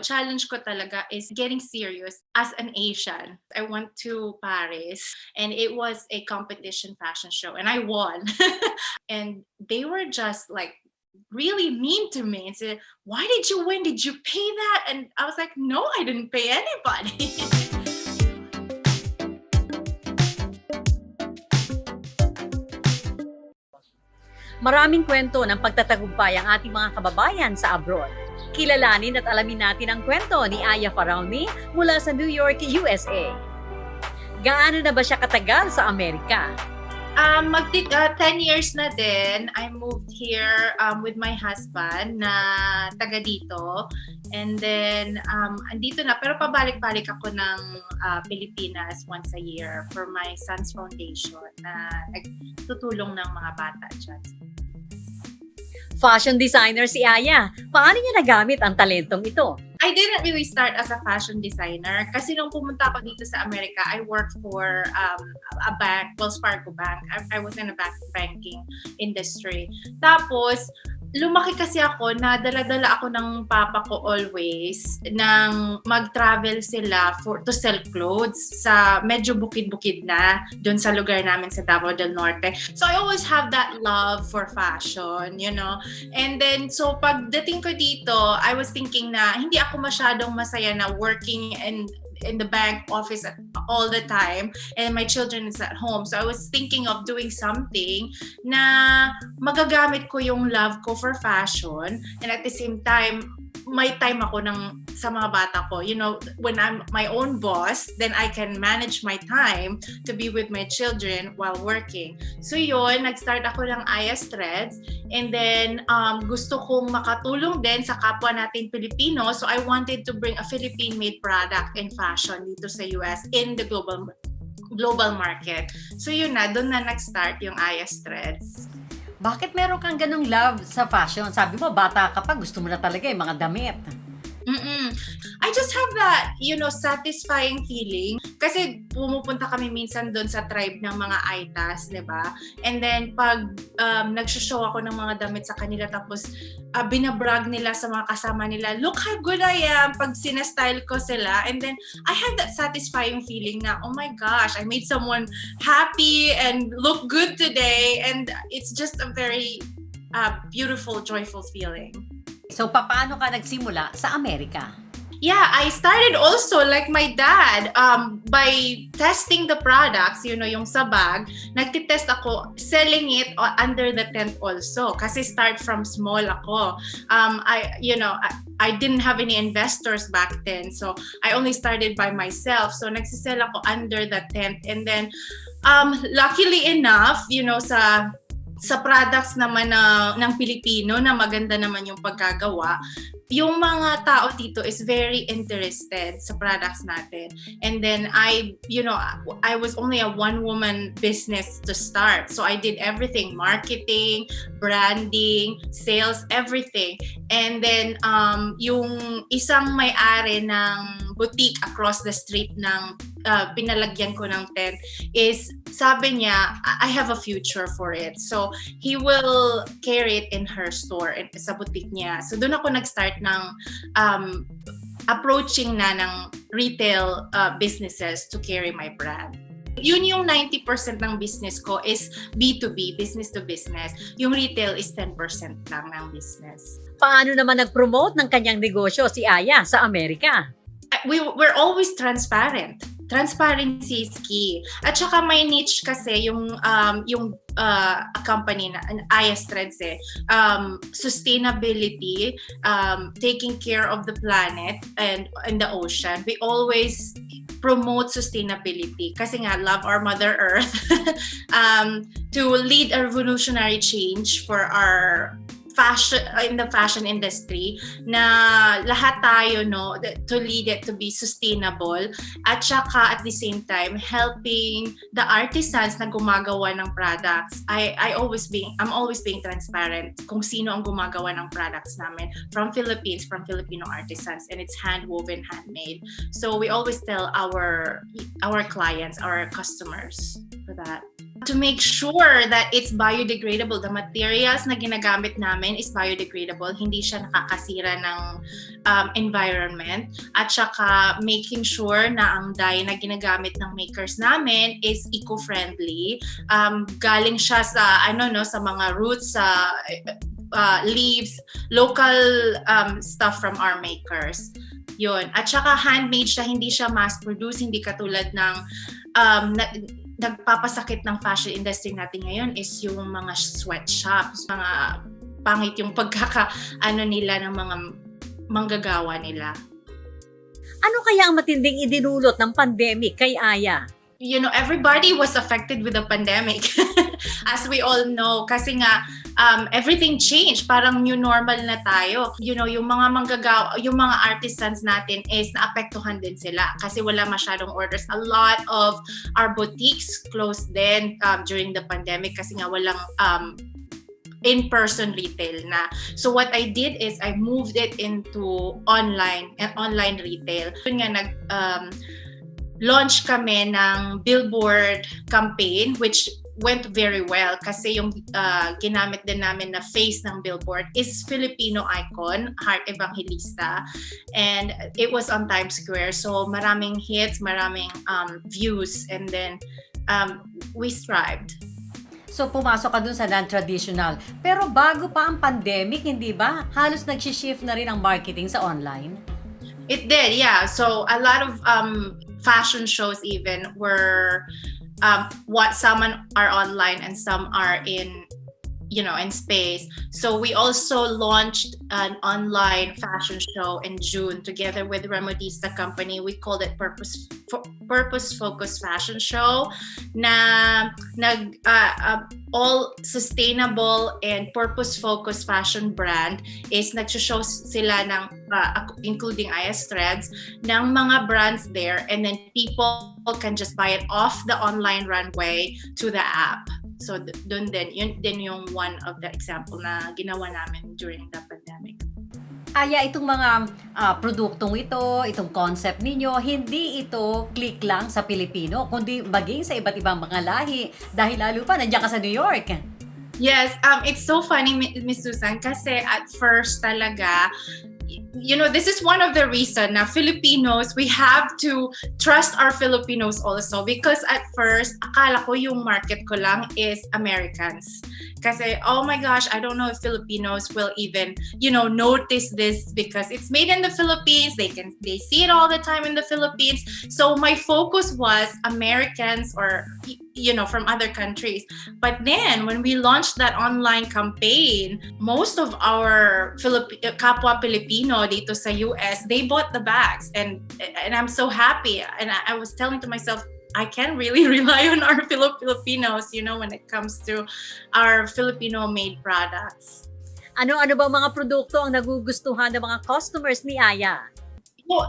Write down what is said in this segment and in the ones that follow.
Challenge ko talaga is getting serious as an Asian. I went to Paris and it was a competition fashion show and I won. And they were just like really mean to me and said, "Why did you win? Did you pay that?" And I was like, "No, I didn't pay anybody." Maraming kwento ng pagtatagumpay ang ating mga kababayan sa abroad. Kilalanin at alamin natin ang kwento ni Aya FARAONI mula sa New York, USA. Gaano na ba siya katagal sa Amerika? 10 years na din. I moved here with my husband na taga dito. And then, andito na. Pero pabalik-balik ako ng Pilipinas once a year for my son's foundation na nagtutulong ng mga bata dyan. Fashion designer si Aya. Paano niya nagamit ang talentong ito? I didn't really start as a fashion designer kasi nung pumunta ako dito sa Amerika, I worked for a bank, Wells Fargo Bank. I was in a banking industry. Tapos, lumaki kasi ako na dala-dala ako ng papa ko always nang mag-travel sila to sell clothes sa medyo bukid-bukid na doon sa lugar namin sa Davao del Norte. So I always have that love for fashion, you know. And then so pagdating ko dito, I was thinking na hindi ako masyadong masaya na working in the bank office all the time and my children is at home. So I was thinking of doing something na magagamit ko yung love ko for fashion and at the same time may time ako sa mga bata ko. You know, when I'm my own boss, then I can manage my time to be with my children while working. So yun, nag-start ako ng Aya's Threads and then gusto kong makatulong din sa kapwa natin Pilipino. So I wanted to bring a Philippine-made product in fashion dito sa US in the global market. So yun na, doon na nag-start yung Aya's Threads. Bakit meron kang ganung love sa fashion? Sabi mo, bata ka pa, gusto mo na talaga yung mga damit. I just have that, you know, satisfying feeling. Kasi pumupunta kami minsan doon sa tribe ng mga Aitas, di ba? And then pag nag-show ako ng mga damit sa kanila tapos binabrag nila sa mga kasama nila, look how good I am pag sinastyle ko sila. And then I have that satisfying feeling na, oh my gosh, I made someone happy and look good today. And it's just a very beautiful, joyful feeling. So, paano ka nagsimula sa Amerika? Yeah, I started also like my dad by testing the products, you know, yung sa bag. Nagtitest ako, selling it under the tent also. Kasi start from small ako. I didn't have any investors back then. So, I only started by myself. So, nagsisell ako under the tent. And then, luckily enough, you know, sa products naman ng Pilipino na maganda naman yung pagkagawa, yung mga tao dito is very interested sa products natin. And then I was only a one-woman business to start. So I did everything, marketing, branding, sales, everything. And then yung isang may-ari ng boutique across the street ng pinalagyan ko ng tent is sabi niya, I have a future for it. So, he will carry it in her store, sa boutique niya. So, doon ako nag-start ng approaching na ng retail businesses to carry my brand. Yun yung 90% ng business ko is B2B, business to business. Yung retail is 10% lang ng business. Paano naman nag-promote ng kanyang negosyo si Aya sa Amerika? We're always transparent. Transparency is key. At saka may niche kasi yung company na Aya's Threads sustainability, taking care of the planet and the ocean. We always promote sustainability kasi nga love our Mother Earth to lead a revolutionary change for our fashion in the fashion industry na lahat tayo to lead it to be sustainable at saka at the same time helping the artisans na gumagawa ng products. I'm always being transparent kung sino ang gumagawa ng products namin from Philippines, from Filipino artisans, and it's hand-woven, handmade. So we always tell our clients, our customers for that. to make sure that it's biodegradable. The materials na ginagamit namin is biodegradable. Hindi siya nakakasira ng environment. At saka making sure na ang dye na ginagamit ng makers namin is eco-friendly. Galing siya sa sa mga roots, sa leaves, local stuff from our makers. Yun. At saka handmade siya, hindi siya mass-produced, hindi katulad ng nagpapasakit ng fashion industry natin ngayon is yung mga sweatshops, mga pangit yung nila ng mga manggagawa nila. Ano kaya ang matinding idinulot ng pandemic kay Aya? Everybody was affected with the pandemic. As we all know, kasi nga everything changed, parang new normal na tayo. Yung mga manggagawa, yung mga artisans natin is naapektuhan din sila kasi wala masyadong orders. A lot of our boutiques closed then during the pandemic kasi nga walang in-person retail na. So what I did is I moved it into online retail. Yun nga launch kami ng billboard campaign which went very well kasi yung ginamit din namin na face ng billboard is Filipino icon, Heart Evangelista, and it was on Times Square. So maraming hits, maraming views, and then we thrived. So pumasok ka dun sa non-traditional. Pero bago pa ang pandemic, hindi ba? Halos nag-shift na rin ang marketing sa online? It did, yeah. So a lot of fashion shows even were some are online and some are in space. So we also launched an online fashion show in June together with Remodista company. We called it Purpose Focused Fashion Show na all sustainable and purpose focused fashion brand is nag-show sila ng including Aya's Threads ng mga brands there, and then people can just buy it off the online runway to the app. So yun din yung one of the example na ginawa namin during the pandemic. Aya, itong mga produktong itong concept ninyo, hindi ito click lang sa Pilipino, kundi maging sa iba't ibang mga lahi. Dahil lalo pa, nandiyan ka sa New York. Yes, it's so funny, Miss Susan, kasi at first talaga, this is one of the reasons na Filipinos, we have to trust our Filipinos also, because at first, akala ko yung market ko lang is Americans. Kasi, oh my gosh, I don't know if Filipinos will even, notice this because it's made in the Philippines. They see it all the time in the Philippines. So my focus was Americans or, from other countries. But then when we launched that online campaign, most of our kapwa Filipino dito sa US, they bought the bags, and I'm so happy. And I was telling to myself, I can really rely on our Filipinos, when it comes to our Filipino-made products. Ano-ano ba mga produkto ang nagugustuhan ng mga customers ni Aya?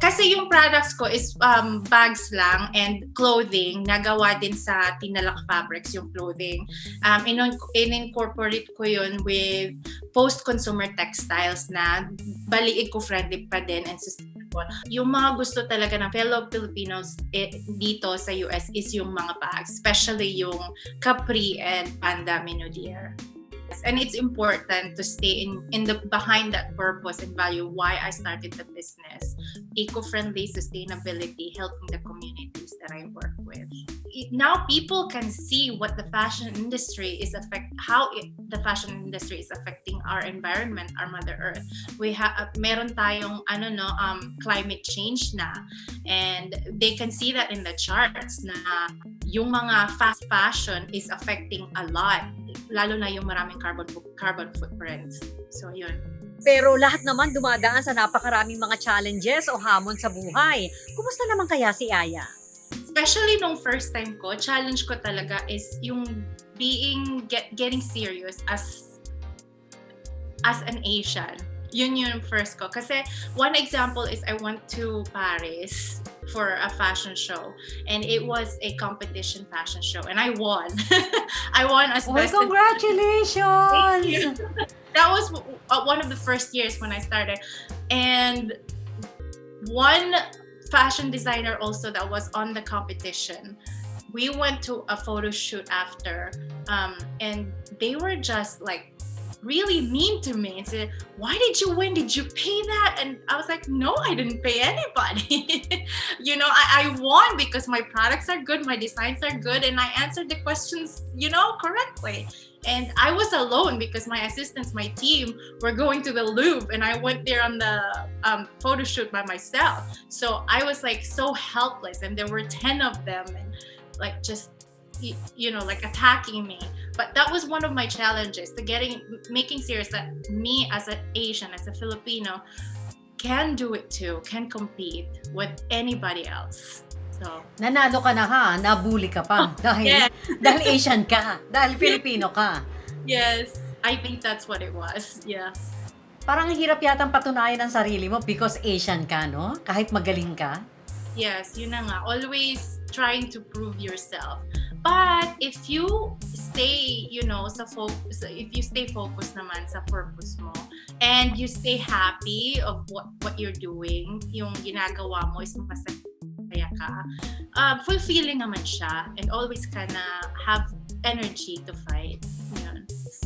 Kasi yung products ko is bags lang and clothing, nagawa din sa Tinalak Fabrics yung clothing. In-incorporate ko yun with post-consumer textiles na bali eco-friendly pa din and sustainable. Yung mga gusto talaga ng fellow Filipinos dito sa US is yung mga bags, especially yung Capri and Panda Minaudier. And it's important to stay in the behind that purpose and value why I started the business. Eco-friendly, sustainability, helping the communities that I work with. Now people can see what the fashion industry is the fashion industry is affecting our environment, our Mother Earth. Meron tayong climate change na, and they can see that in the charts na yung mga fast fashion is affecting a lot, lalo na yung maraming carbon footprints. So yun. Pero lahat naman dumadaan sa napakaraming mga challenges o hamon sa buhay. Kumusta naman kaya si Aya? Especially nung first time ko, challenge ko talaga is yung getting serious as an Asian. Yun yung first ko. Kasi one example is I went to Paris for a fashion show, and it was a competition fashion show, and I won. I won as best. Congratulations! Thank you. That was one of the first years when I started, and one fashion designer also that was on the competition we went to a photo shoot after, and they were just like really mean to me and said, "Why did you win? Did you pay that?" And I was like, "No, I didn't pay anybody." I won because my products are good, my designs are good, and I answered the questions, correctly. And I was alone because my assistants, my team, were going to the Louvre, and I went there on the photo shoot by myself. So I was like so helpless, and there were 10 of them, and like just like attacking me. But that was one of my challenges, making serious that me as an Asian, as a Filipino, can do it too, can compete with anybody else. So Nanalo ka na ha, nabully ka pa dahil Asian ka, dahil Filipino ka. Yes, I think that's what it was. Yeah. Parang hirap yatang patunayan ang sarili mo because Asian ka, no? Kahit magaling ka. Yes, yun na nga. Always trying to prove yourself. But if you stay, if you stay focused naman sa purpose mo, and you stay happy of what you're doing, yung ginagawa mo is masaya ka, fulfilling naman siya, and always kana have energy to fight.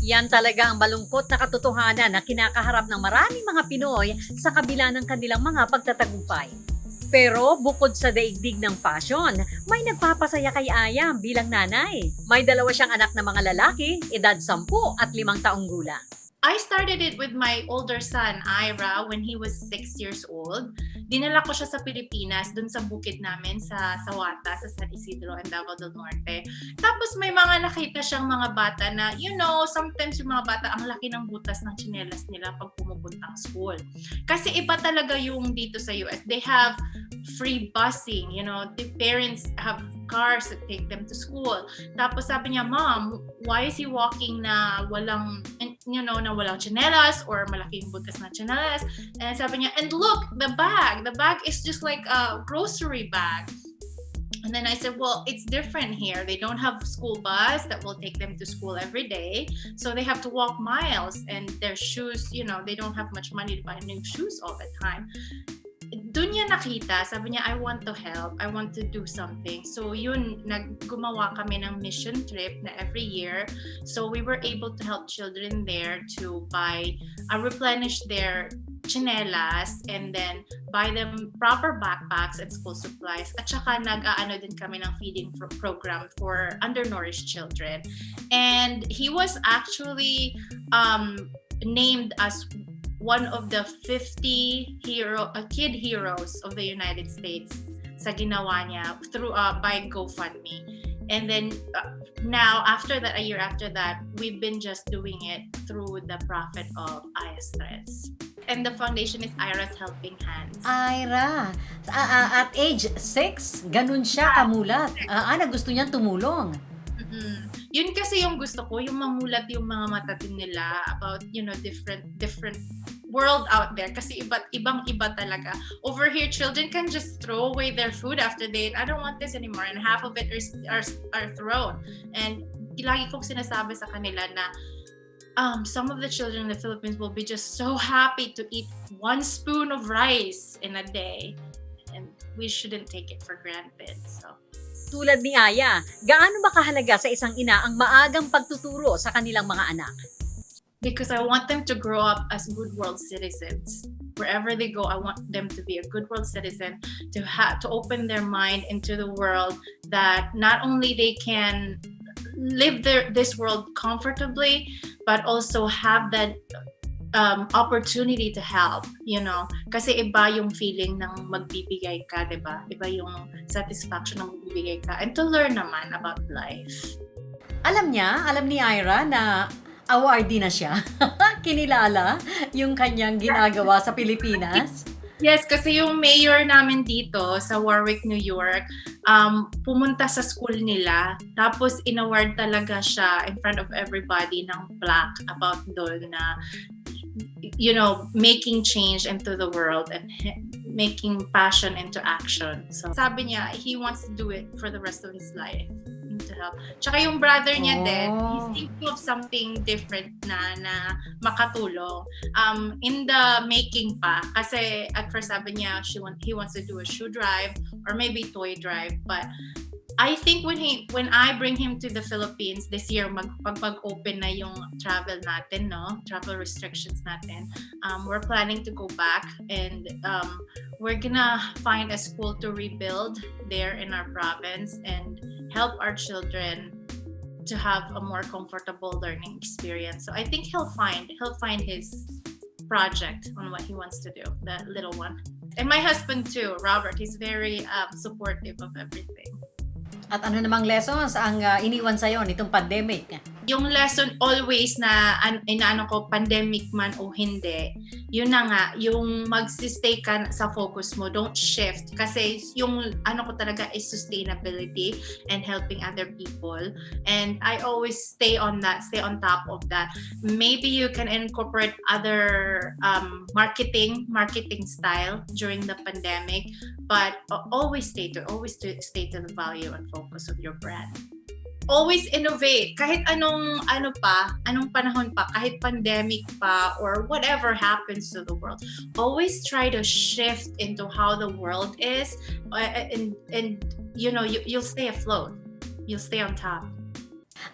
Yan talaga ang malungkot na katotohanan na kinakaharap ng maraming mga Pinoy sa kabila ng kanilang mga pagtatagumpay. Pero bukod sa daigdig ng fashion, may nagpapasaya kay Aya bilang nanay. May 2 siyang anak na mga lalaki, edad 10 at 5 taong gulang. I started it with my older son, Ira, when he was 6 years old. Dinala ko siya sa Pilipinas, dun sa bukid namin, sa Sawata, sa San Isidro and Davao del Norte. Tapos may mga nakita siyang mga bata na, sometimes yung mga bata, ang laki ng butas ng tsinelas nila pag pumupuntang school. Kasi iba talaga yung dito sa US. They have free busing, the parents have cars that take them to school. Tapos sabi niya, "Mom, why is he walking na walang tsinelas or malaking butas na tsinelas?" And sabi niya, "And look, the bag is just like a grocery bag." And then I said, "Well, it's different here. They don't have school bus that will take them to school every day. So they have to walk miles, and their shoes, they don't have much money to buy new shoes all the time." Doon niya nakita, sabi niya, "I want to help. I want to do something." So yun, gumawa kami ng mission trip na every year. So we were able to help children there to replenish their tsinelas, and then buy them proper backpacks and school supplies. At saka nag-aano din kami ng feeding program for undernourished children. And he was actually named as one of the 50 kid heroes of the United States sa ginawa niya through by GoFundMe. And then now, a year after that, we've been just doing it through the profit of Aya's Threads. And the foundation is Ira's Helping Hands. Ira, at age 6, ganun siya kamulat. Na gusto niyang tumulong. Yun kasi yung gusto ko, yung mamulat yung mga mata din nila about, different world out there. Kasi ibang-iba talaga. Over here, children can just throw away their food after they, "I don't want this anymore," and half of it are thrown. And lagi kong sinasabi sa kanila na some of the children in the Philippines will be just so happy to eat 1 spoon of rice in a day. And we shouldn't take it for granted. So Tulad ni Aya, gaano ba kahalaga sa isang ina ang maagang pagtuturo sa kanilang mga anak? Because I want them to grow up as good world citizens. Wherever they go, I want them to be a good world citizen, to open their mind into the world, that not only they can live this world comfortably, but also have that opportunity to help, kasi iba yung feeling ng magbibigay ka, diba? Iba yung satisfaction ng magbibigay ka, and to learn naman about life. Alam ni Ira na awardee na siya. Kinilala yung kanyang ginagawa sa Pilipinas. Yes, kasi yung mayor namin dito sa Warwick, New York, pumunta sa school nila, tapos in-award talaga siya in front of everybody ng plaque about doon na, making change into the world and making passion into action. So sabi niya, he wants to do it for the rest of his life. To help. Tsaka yung brother niya din, he's thinking of something different na makatulong. In the making pa, kasi at first sabi niya, he wants to do a shoe drive or maybe toy drive, but I think when I bring him to the Philippines this year, mag-open na yung travel natin, no? Travel restrictions natin. We're planning to go back, and we're gonna find a school to rebuild there in our province and help our children to have a more comfortable learning experience. So I think he'll find his project on what he wants to do, the little one. And my husband too, Robert, he's very supportive of everything. At ano namang lessons ang iniwan sa'yo nitong pandemic? Yung lesson always na inaano ko, pandemic man o hindi, yun na nga, yung mag-stay ka sa focus mo, don't shift. Kasi yung ano ko talaga is sustainability and helping other people. And I always stay on top of that. Maybe you can incorporate other marketing style during the pandemic, but always stay to the value and focus of your brand. Always innovate. Kahit anong panahon pa, kahit pandemic pa, or whatever happens to the world, always try to shift into how the world is, and you'll stay afloat. You'll stay on top.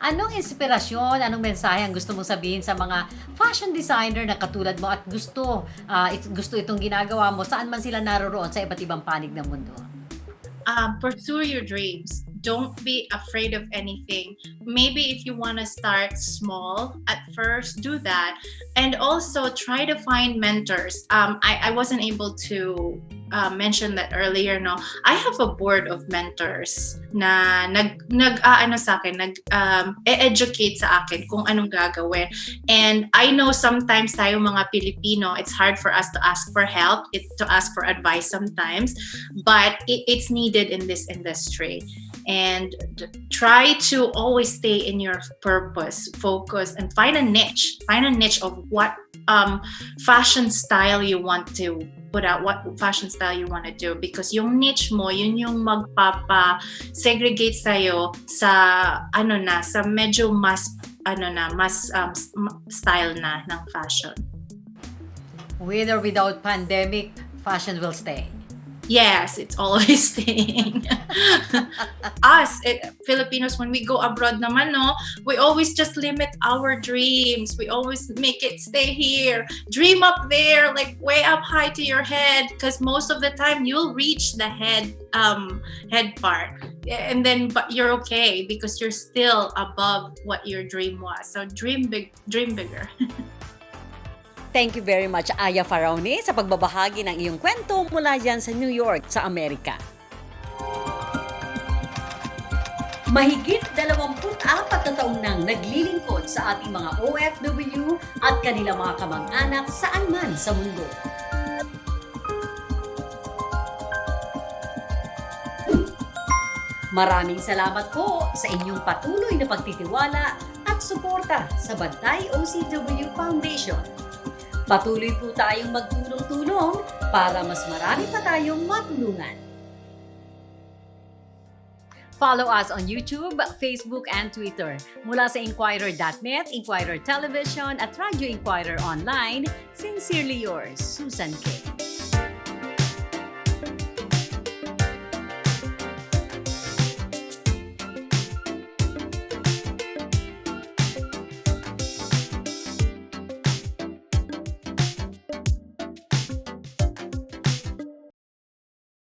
Anong inspirasyon, anong mensahe ang gusto mong sabihin sa mga fashion designer na katulad mo at gusto itong ginagawa mo, saan man sila naroroon sa iba't ibang panig ng mundo? Pursue your dreams. Don't be afraid of anything. Maybe if you want to start small at first, do that. And also try to find mentors. I wasn't able to mention that earlier, no? I have a board of mentors na educate sa akin kung anong gagawin. And I know sometimes tayo mga Pilipino, it's hard for us to ask for help, to ask for advice sometimes, but it's needed in this industry. And try to always stay in your purpose, focus, and find a niche of what fashion style you want to put out, what fashion style you want to do, because yung niche mo, yun yung magpapa-segregate sa'yo sa sa medyo mas style na ng fashion. With or without pandemic, fashion will stay. Yes, it's always staying. Us, Filipinos, when we go abroad naman, no, we always just limit our dreams. We always make it stay here. Dream up there, like way up high to your head, because most of the time you'll reach the head part. And then, but you're okay because you're still above what your dream was. So dream big, dream bigger. Thank you very much, Aya FARAONI, sa pagbabahagi ng iyong kwento mula dyan sa New York, sa Amerika. Mahigit 24 na taon nang naglilingkod sa ating mga OFW at kanilang mga kamag-anak saan man sa mundo. Maraming salamat po sa inyong patuloy na pagtitiwala at suporta sa Bantay OCW Foundation. Patuloy po tayong magtulong-tulong para mas marami pa tayong matulungan. Follow us on YouTube, Facebook, and Twitter. Mula sa Inquirer.net, Inquirer Television, at Radio Inquirer Online, sincerely yours, Susan K.